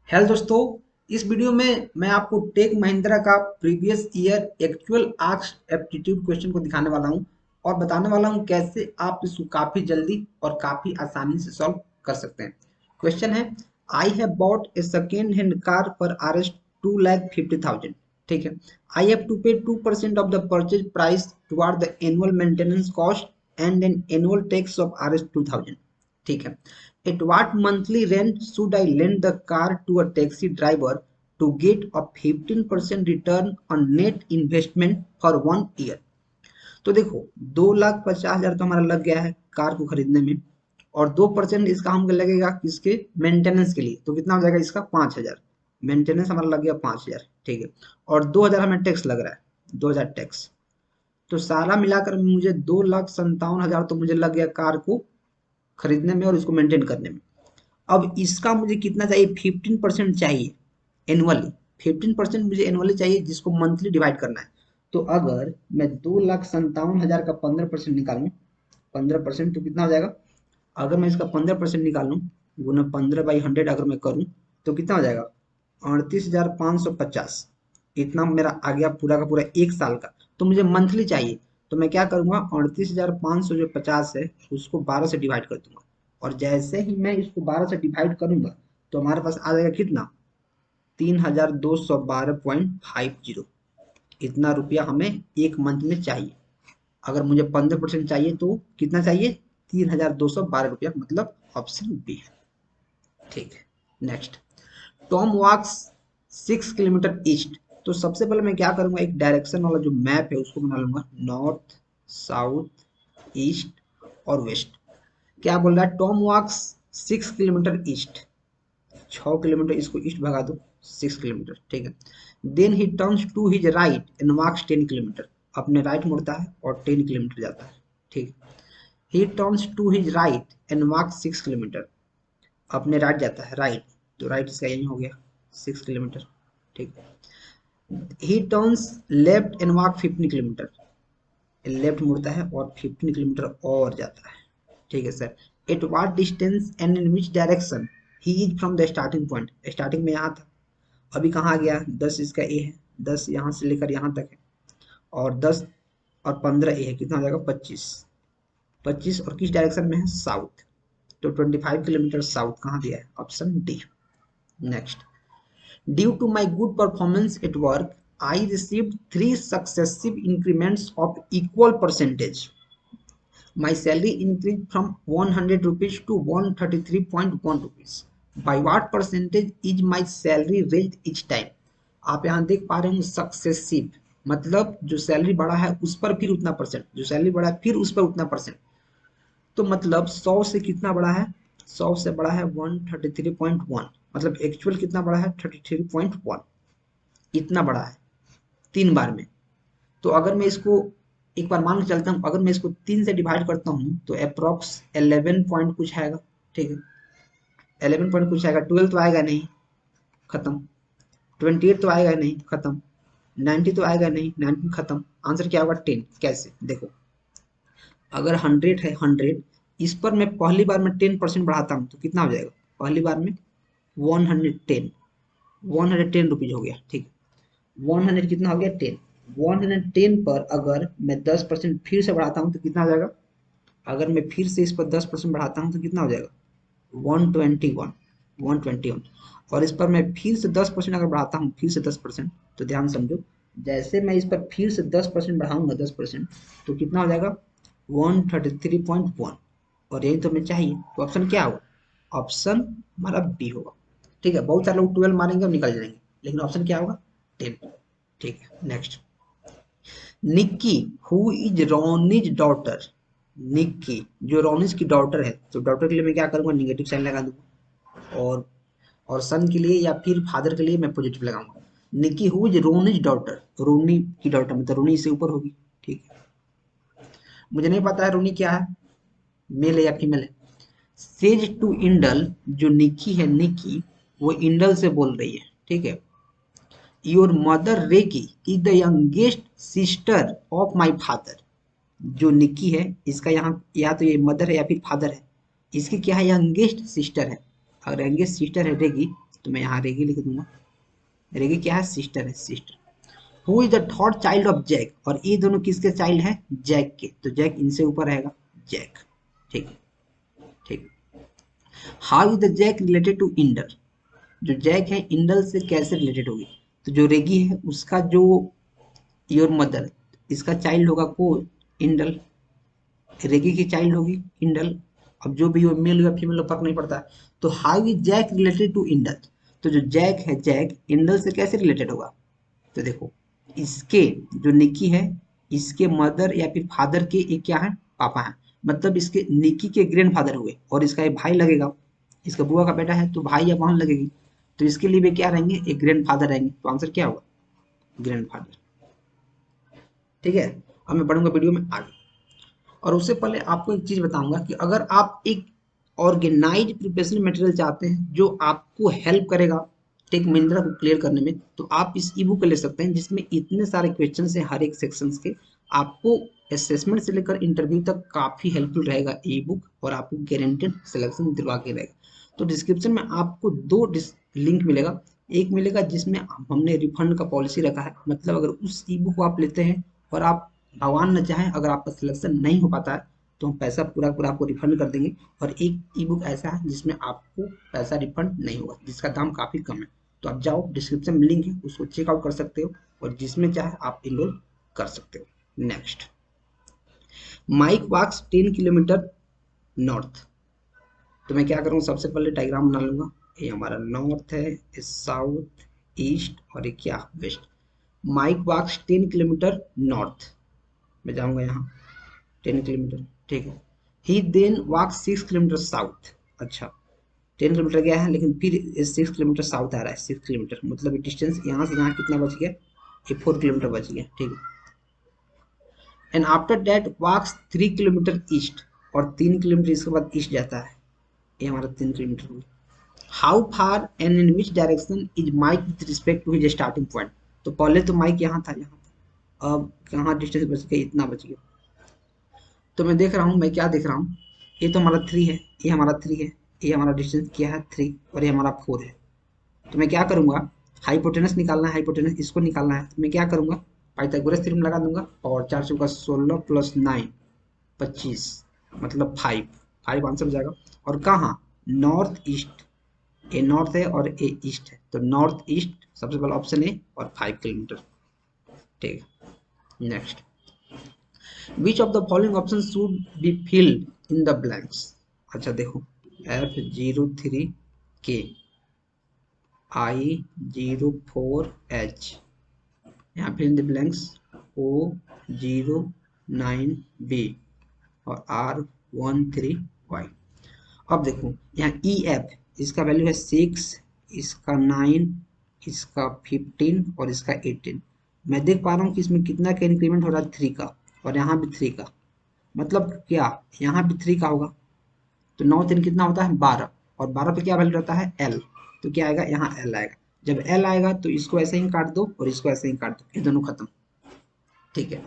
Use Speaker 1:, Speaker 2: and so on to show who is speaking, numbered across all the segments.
Speaker 1: Hello दोस्तों। इस video में मैं आपको टेक महिंद्रा का previous year actual asked aptitude question को दिखाने वाला हूं और बताने वाला हूं कैसे आप इसको काफी जल्दी और काफी आसानी से सॉल्व कर सकते हैं। क्वेश्चन है, I have bought A second hand car पर RS 2,50,000। ठीक है। आई हैव टू पे 2% of the purchase price toward the annual maintenance cost and an annual tax of RS 2,000। ठीक है। At what monthly rent should I lend the car to a taxi driver to get a 15% return on net investment for 1 year? तो देखो, 2,50,000 तो हमारा लग गया है car को खरीदने में, और 2% इसका हमको लगेगा किसके मेंटेनेंस के लिए। तो कितना हो जाएगा इसका 5,000। मेंटेनेंस हमारा लग गया 5,000। ठीक है। और 2,000 हमें टैक्स लग रहा है, 2,000 टैक्स। तो सारा मिलाकर मुझे 2,57,000 तो मुझे लग गया कार को खरीदने में और इसको मेंटेन करने में। अब इसका मुझे कितना चाहिए, 15% चाहिए एनुअली। 15% मुझे एनुअली चाहिए, जिसको मंथली डिवाइड करना है। तो अगर मैं 2,57,000 का 15% निकालूं, 15% तो कितना हो जाएगा। अगर मैं इसका 15% निकालूं, गुना 15/100 अगर मैं करूं, तो कितना हो जाएगा 38,550। इतना मेरा आ गया पूरा का पूरा एक साल का। तो मुझे मंथली चाहिए, तो मैं क्या करूंगा, 38,500 जो 50 है उसको 12 से डिवाइड कर दूंगा। और जैसे ही मैं इसको 12 से डिवाइड करूंगा, तो हमारे पास आ जाएगा कितना, 3,212.50। इतना रुपया हमें एक मंथ में चाहिए। अगर मुझे 15% चाहिए तो कितना चाहिए, 3,212 रुपया, मतलब ऑप्शन बी है। ठीक है। Next, Tom walks 6 kilometre east. तो सबसे पहले मैं क्या करूंगा, एक डायरेक्शन वाला जो मैप है उसको बना लूंगा, नॉर्थ, साउथ, ईस्ट और वेस्ट। क्या बोल रहा है, Tom walks 6 kilometre east. 6 kilometre, इसको ईस्ट भगा दो, 6 किलोमीटर। ठीक है। Then he turns to his right and walks 10 kilometre. अपने राइट मुड़ता है और 10 किलोमीटर जाता है। ठीक। He turns to his right and walks 6 kilometre. अपने राइट जाता है, राइट, तो राइट इसका यही हो गया 6 किलोमीटर। ठीक। He turns left and walk 15 kilometre. Left मुड़ता है और 15 किलोमीटर और जाता है। ठीक है sir. At what distance and in which direction he is from the starting point. Starting में यहाँ था, अभी कहाँ आ गया, 10 इसका ए है, 10 यहाँ से लेकर यहाँ तक है, और 10 और 15 ए है, कितना हो जाएगा 25। 25 और किस डायरेक्शन में है, साउथ। तो 25 किलोमीटर साउथ कहाँ दिया है, option D. Next, due to my good performance at work I received 3 successive increments of equal percentage. My salary increased from 100 rupees to 133.1 rupees. By what percentage is my salary raised each time? आप यहाँ देख पा रहे हैं successive, मतलब जो salary बढ़ा है उस पर फिर उतना परसेंट, जो सैलरी बढ़ा है फिर उस पर उतना परसेंट। तो मतलब 100 से कितना बढ़ा है, 100 से बढ़ा है 133.1, मतलब एक्चुअल कितना बढ़ा है 33.1। इतना बढ़ा है 3 बार में। तो अगर मैं इसको एक बार मान के चलता हूँ, अगर मैं इसको 3 से डिवाइड करता हूँ तो अप्रोक्स 11 पॉइंट कुछ आएगा। ठीक है। 11 पॉइंट कुछ आएगा, 12 तो आएगा नहीं, खत्म। 28 तो आएगा नहीं, खत्म। 90 तो आएगा नहीं, 19 खत्म। आंसर क्या होगा, 10। कैसे, देखो, अगर 100 है, 100 इस पर मैं पहली बार में 10% बढ़ाता हूँ तो कितना हो जाएगा, पहली बार में 110, 110 रुपीज हो गया। ठीक। 100 कितना हो गया, 10। 110 पर अगर मैं 10% फिर से बढ़ाता हूँ तो कितना हो जाएगा, अगर मैं फिर से इस पर 10% बढ़ाता हूँ तो कितना हो जाएगा, 121, 121। और इस पर मैं फिर से 10% अगर बढ़ाता हूँ, फिर से 10%, तो ध्यान समझो, जैसे मैं इस पर फिर से 10% बढ़ाऊंगा, 10%, तो कितना हो जाएगा 133.1। और यही तो हमें चाहिए, तो ऑप्शन क्या होगा, ऑप्शन हमारा बी होगा। ठीक है। बहुत सारे लोग 12 मारेंगे और निकल जाएंगे, लेकिन ऑप्शन क्या होगा, 10। ठीक है। Next, Nikki who is Ronnie's daughter. Nikki जो रोनिज की डॉटर है, तो डॉटर के लिए मैं क्या करूंगा, निगेटिव साइन लगा दूंगा, और सन के लिए या फिर फादर के लिए मैं पॉजिटिव लगाऊंगा। Nikki who is Ronnie's daughter, रोनी की डॉटर, मतलब रोनी से ऊपर होगी। ठीक है। मुझे नहीं पता है रोनी क्या है, मेल है या फीमेल है। सेज टू इंडल, जो निक्की है, निक्की वो इंडल से बोल रही है। ठीक है। Your mother Reki is the youngest sister of my father. जो निक्की है, इसका यहाँ या तो ये मदर है या फिर फादर है। इसकी क्या है, यंगेस्ट सिस्टर है। अगर यंगेस्ट सिस्टर है रेगी, तो मैं यहाँ रेगी लिख दूंगा। रेगी क्या है? सिस्टर है, sister. Who is the third child of Jack, और ये दोनों किसके चाइल्ड हैं? जैक के, तो जैक इनसे ऊपर रहेगा, जैक। ठीक, ठीक। How is the Jack related to Inder, जो जैक है इंडल से कैसे रिलेटेड होगी? तो जो रेगी है उसका जो योर मदर, इसका चाइल्ड होगा को इंडल, रेगी की चाइल्ड होगी इंडल। अब जो भी हो, मेल या फीमेल फर्क नहीं पड़ता। तो how is Jack related to Indal, तो जो जैक है, जैक इंडल से कैसे रिलेटेड होगा? तो देखो, इसके जो निकी है, इसके मदर या फिर फादर के एक क्या है? पापा है। मतलब इसके निकी के ग्रैंड फादर हुए, और इसका एक भाई लगेगा, इसका बुआ का बेटा है तो भाई या बहन लगेगी। तो इसके लिए भी क्या रहेंगे? एक ग्रैंड फादर रहेंगे। तो आंसर क्या होगा? Grand father. ठीक है। अब मैं बढ़ूंगा वीडियो में आगे, और उससे पहले आपको एक चीज बताऊंगा कि अगर आप एक ऑर्गेनाइज प्रिपरेशन मटेरियल चाहते हैं जो आपको हेल्प करेगा टेक महिंद्रा को क्लियर करने में, तो आप इस ई बुक को ले सकते हैं, जिसमें इतने सारे क्वेश्चन है हर एक सेक्शन के। आपको असेसमेंट से लेकर इंटरव्यू तक काफी हेल्पफुल रहेगा ई बुक, और आपको गारंटेड सिलेक्शन दिलवा के रहेगा। तो डिस्क्रिप्शन में आपको दो लिंक मिलेगा। एक मिलेगा जिसमें हमने रिफंड का पॉलिसी रखा है, मतलब अगर उस ई बुक को आप लेते हैं और आप, भगवान न चाहे, अगर आपका सिलेक्शन नहीं हो पाता है, तो हम पैसा पूरा पूरा आपको रिफंड कर देंगे। और एक ई बुक ऐसा है जिसमें आपको पैसा रिफंड नहीं होगा, जिसका दाम काफ़ी कम है। तो आप जाओ, डिस्क्रिप्शन में लिंक है, उसको चेकआउट कर सकते हो, और जिसमें चाहे आप इनरोल कर सकते हो। नेक्स्ट, माइक वॉक्स 10 किलोमीटर नॉर्थ। तो मैं क्या करूँगा, सबसे पहले डायग्राम बना लूंगा। ये हमारा नॉर्थ है, ये साउथ, ईस्ट, और ये क्या? वेस्ट। माइक वॉक्स 10 किलोमीटर नॉर्थ, मैं जाऊंगा यहाँ 10 किलोमीटर, ठीक है। ही देन वॉक 6 किलोमीटर साउथ। अच्छा, 10 किलोमीटर गया है, लेकिन फिर 6 किलोमीटर साउथ आ रहा है। 6 किलोमीटर मतलब डिस्टेंस यहाँ से यहाँ कितना बच गया? ये 4 किलोमीटर बच गया, ठीक है। And after that walks 3 kilometre east, और 3 किलोमीटर इसके बाद ईस्ट जाता है। ये हमारा 3 किलोमीटर हुआ। How far and in which direction is Mike with respect to his starting point. तो पहले तो माइक यहाँ था, यहाँ था, अब कहाँ डिस्टेंस बच गया? इतना बच गया। तो मैं देख रहा हूँ, मैं क्या देख रहा हूँ, ये तो हमारा 3 है, ये हमारा 3 है, ये हमारा डिस्टेंस क्या है? 3, और ये हमारा 4 है। तो मैं क्या करूँगा, हाइपोटेनस निकालना है, हाइपोटेनस इसको निकालना है। तो मैं क्या करूँगा, पाइथागोरस थ्योरम लगा दूंगा, और 4 चौका 16 प्लस 9 25, मतलब 5, 5 आंसर हो जाएगा। और कहाँ? नॉर्थ ईस्ट, ए नॉर्थ है और ए ईस्ट है, तो नॉर्थ ईस्ट सबसे पहला ऑप्शन है, और 5 किलोमीटर। ठीक है। Next, which of the following option should be filled in the blanks. अच्छा देखो, F03K I04H, यहाँ fill in the blanks O09B और R13Y। अब देखो यहाँ EF, इसका वैल्यू है 6, इसका 9, इसका 15 और इसका 18। मैं देख पा रहा हूँ कि इसमें कितना का इंक्रीमेंट हो रहा है? 3 का, और यहाँ भी 3 का, मतलब क्या यहाँ भी 3 का होगा। तो 9 3 कितना होता है? 12, और 12 पे क्या वैल्यू रहता है? L। तो क्या आएगा? यहाँ L आएगा। जब L आएगा तो इसको ऐसे ही काट दो, और इसको ऐसे ही काट दो, ये दोनों खत्म। ठीक है।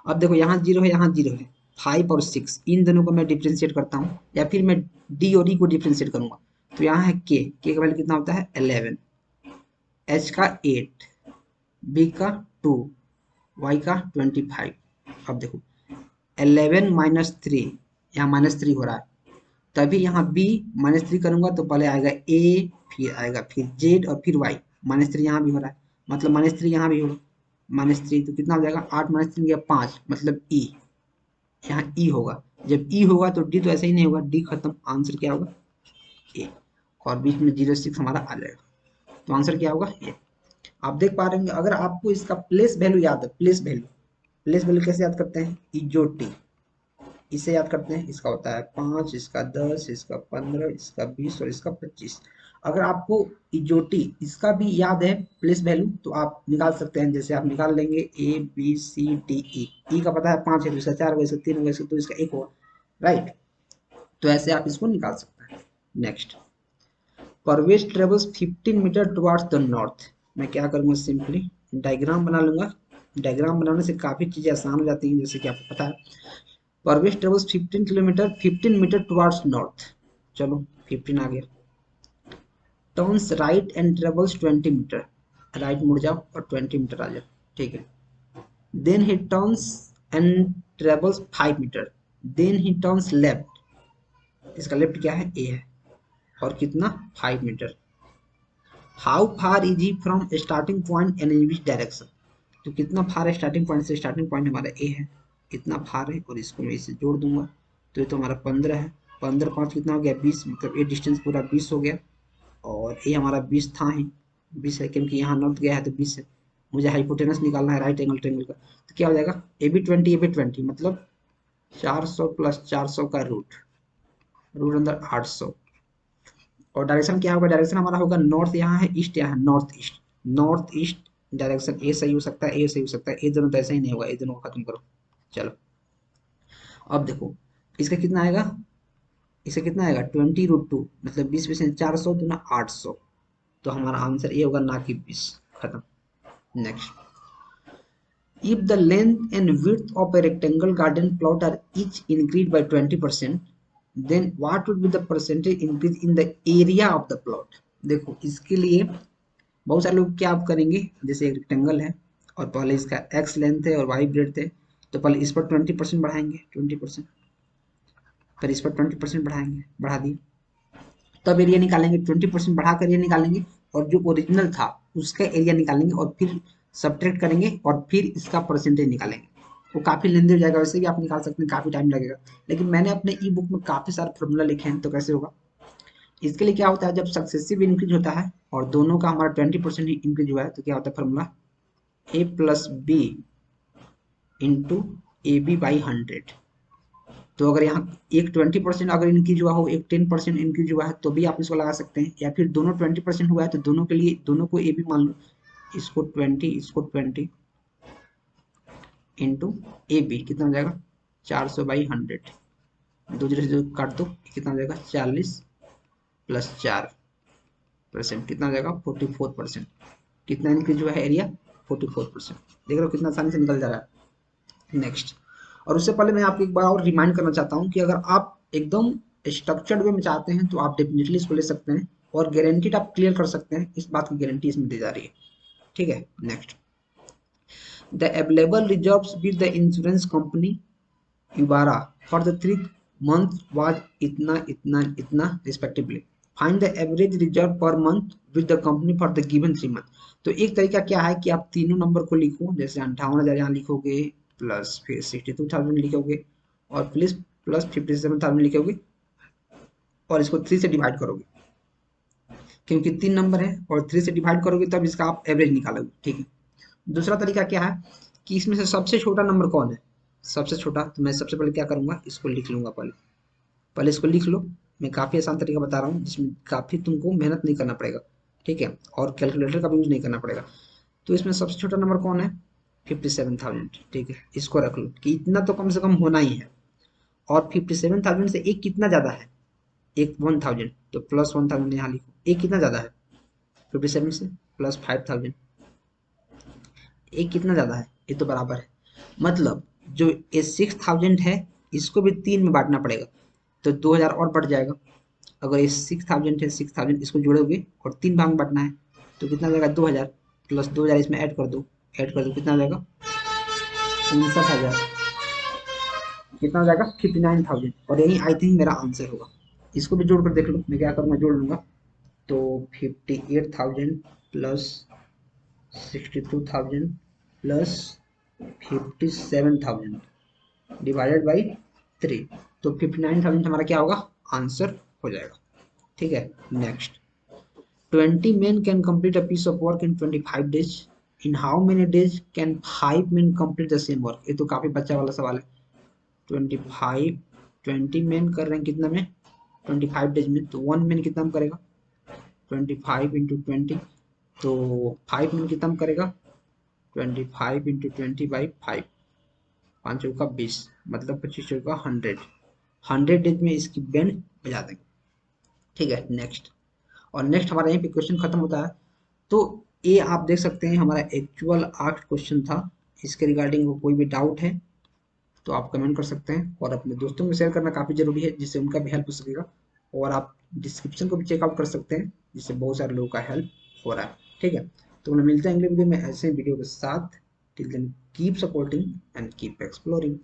Speaker 1: अब देखो यहाँ 0 है, यहाँ 0 है, 5 और 6 इन दोनों को मैं डिफ्रेंशिएट करता हूँ, या फिर मैं D और E को डिफ्रेंशिएट करूंगा। तो यहाँ है K का वैल्यू कितना होता है? 11, H का 8, B का 2, Y का 25। अब देखो 11 माइनस 3, यहाँ -3 हो रहा है, तभी यहाँ B -3 करूंगा तो पहले आएगा A, फिर आएगा फिर Z और फिर Y। -3 यहाँ भी हो रहा है, मतलब -3 यहाँ भी होगा, -3 तो कितना हो जाएगा? 8 -3 गया 5, मतलब E। यहाँ E होगा, जब E होगा तो D तो ऐसे ही नहीं होगा, D खत्म। आंसर क्या होगा? A। और बीच में 06 हमारा आ जाएगा, तो आंसर क्या होगा? A। आप देख पा रहे होंगे, अगर आपको इसका प्लेस वैल्यू याद है, प्लेस वैल्यू, प्लेस वैल्यू कैसे याद करते हैं? इजोटी, इसे याद करते हैं। इसका होता है 5, इसका 10, इसका 15, इसका 20 और इसका 25। अगर आपको इजोटी इसका भी याद है प्लेस वैल्यू, तो आप निकाल सकते हैं। जैसे आप निकाल लेंगे ABCDE, ई का पता है 5 है, तो इसका 4 होगा, इसका 3 होगा, इसका 2, इसका 1 होगा, राइट। तो ऐसे आप इसको निकाल सकते हैं। Next, Parvez travels 15 metre towards the north. मैं क्या करूँगा, सिंपली डायग्राम बना लूंगा। डायग्राम बनाने से काफ़ी चीज़ें आसान हो जाती हैं, जैसे कि आपको पता है Parvez travels 15 metre towards north. चलो 15 आ गया। Turns right and travels 20 metre, right मुड़ जाओ और 20 मीटर आ जाओ, ठीक है। Then he turns and travels 5 metre, then he turns left, इसका लेफ्ट क्या है, ए है, और कितना 5 metre. How far is he from starting point and in which direction, तो कितना फार है स्टार्टिंग पॉइंट से, स्टार्टिंग पॉइंट हमारा ए है, इतना फार है, और इसको मैं इससे जोड़ दूंगा, तो ये तो हमारा 15 है, 15 5 कितना हो गया 20, मतलब ये डिस्टेंस पूरा 20 हो गया, और ये हमारा 20 था ही, 20 है क्योंकि यहाँ नॉर्थ गया है तो 20 है। मुझे हाइपोटेनस निकालना है राइट एंगल ट्रायंगल का, तो क्या हो जाएगा ए बी 20 ए बी 20, मतलब 400 प्लस 400 का रूट, रूट अंदर 800, और डायरेक्शन क्या होगा, डायरेक्शन हमारा होगा नॉर्थ, यहाँ है ईस्ट, यहाँ है north east, north east direction ए सही हो सकता है, ए सही हो सकता है, ए दोनों तो ऐसा ही नहीं होगा, ए दोनों को खत्म करो। चलो अब देखो इसका कितना आएगा, इसका कितना आएगा 20√2, मतलब 20% 400 दूना 800, तो हमारा आंसर ये होगा ना कि 20, खत्म। Next, if the length and width of a rectangle garden plot are each increased by 20%, then what would be the percentage increase in the area of the plot। देखो इसके लिए बहुत सारे लोग क्या आप करेंगे, जैसे एक रेक्टेंगल है और पहले इसका x लेंथ है और y ब्रेड्थ है, तो पहले इस पर 20% बढ़ाएंगे, 20%, फिर इस पर 20% बढ़ाएंगे, बढ़ा दिए, तब एरिया निकालेंगे, 20% बढ़ाकर एरिया निकालेंगे, और जो ओरिजिनल था उसका एरिया निकालेंगे, और फिर सब्ट्रैक्ट करेंगे, और फिर इसका परसेंटेज निकालेंगे। वो काफ़ी लेंदी हो जाएगा, वैसे भी आप निकाल सकते हैं, काफ़ी टाइम लगेगा, लेकिन मैंने अपने ई बुक में काफ़ी सारे फॉर्मूला लिखे हैं, तो कैसे होगा। इसके लिए क्या होता है, जब सक्सेसिव इंक्रीज होता है और दोनों का हमारा 20% ही इंक्रीज हुआ है, तो क्या होता है formula, A plus B into A B by 100। तो अगर यहाँ एक 20% अगर इंक्रीज हुआ हो, एक 10% इंक्रीज हुआ है, तो भी आप इसको लगा सकते हैं, या फिर दोनों 20% हुआ है तो दोनों के लिए, दोनों को ए बी मान लो, इसको 20, इसको 20 इंटू ए बी, कितना हो जाएगा 400/100, दो जीरो से जो काट दो, कितना हो जाएगा 40 प्लस 4%, कितना हो जाएगा 44%। कितना इंक्रीज हुआ है एरिया, 44%। देख रहे हो कितना आसानी से निकल जा रहा है। नेक्स्ट, और उससे पहले मैं आपको एक बार और रिमाइंड करना चाहता हूँ कि अगर आप एकदम स्ट्रक्चर्ड वे में चाहते हैं तो आप डेफिनेटली इसको ले सकते हैं, और गारंटीड आप क्लियर कर सकते हैं, इस बात की गारंटी इसमें दी जा रही है, ठीक है। Next, the available reserves with the insurance company Ibarra for the 3 month was इतना इतना इतना respectively. Find the average reserve per month with the company for the given 3 month। तो एक तरीका क्या है कि आप तीनों नंबर को लिखो, जैसे 58,000 यहाँ लिखोगे, प्लस फिर 62,000 लिखोगे, और प्लस प्लस 57,000 लिखोगे, और इसको 3 से डिवाइड करोगे, क्योंकि 3 नंबर है और 3 से डिवाइड करोगे तब इसका आप एवरेज निकालोगे, ठीक है। दूसरा तरीका क्या है कि इसमें से सबसे छोटा नंबर कौन है, सबसे छोटा, तो मैं सबसे पहले क्या करूंगा, इसको लिख लूंगा, पहले पहले इसको लिख लो। मैं काफ़ी आसान तरीका बता रहा हूँ जिसमें काफ़ी तुमको मेहनत नहीं करना पड़ेगा, ठीक है, और कैलकुलेटर का भी यूज़ नहीं करना पड़ेगा। तो इसमें सबसे छोटा नंबर कौन है, 57,000, ठीक है, इसको रख लो कि इतना तो कम से कम होना ही है, और 57,000 से एक कितना ज़्यादा है, एक 1,000, तो प्लस 1,000 यहाँ लिखो, एक कितना ज़्यादा है 57 से, प्लस 5,000, एक कितना ज़्यादा है, ये तो बराबर है, मतलब जो ये 6,000 है इसको भी 3 में बांटना पड़ेगा, तो 2,000 और बढ़ जाएगा। अगर ये 6,000 है, 6,000 इसको जोड़ोगे और 3 भाग में बांटना है, तो कितना हो जाएगा 2,000, प्लस 2,000 इसमें ऐड कर दो, कितना हो जाएगा 59,000, कितना हो जाएगा 59,000, और यही आई थिंक मेरा आंसर होगा। इसको भी जोड़ कर देख लो, मैं क्या करूँगा जोड़ लूँगा, तो 58,000 प्लस 62,000 प्लस 57,000 डिवाइडेड बाई 3, तो 59,000 हमारा क्या होगा, आंसर हो जाएगा, ठीक है। Next, 20 men can complete a piece of work in 25 days। In how many days can 5 men complete the same work। ये तो काफी बच्चा वाला सवाल है। 25 20 men कर रहे हैं कितना में, 25 डेज में, तो 1 मैन कितना करेगा 25 इंटू 20, तो 5 मैन कितना करेगा 25 इंटू 20/5, 5 चौका 20, मतलब 25 चौका 100 डेज में इसकी बैंड बजा देंगे, ठीक है। नेक्स्ट, और नेक्स्ट हमारा यहीं पे क्वेश्चन खत्म होता है। तो ये आप देख सकते हैं हमारा एक्चुअल 8 क्वेश्चन था। इसके रिगार्डिंग कोई भी डाउट है तो आप कमेंट कर सकते हैं, और अपने दोस्तों में शेयर करना काफ़ी जरूरी है जिससे उनका भी हेल्प हो सकेगा, और आप डिस्क्रिप्शन को भी चेकआउट कर सकते हैं। जिससे बहुत सारे लोगों का हेल्प हो रहा है। ठीक है, तो हम मिलते हैं अगले वीडियो में ऐसे वीडियो के साथ। Till then keep supporting and keep exploring.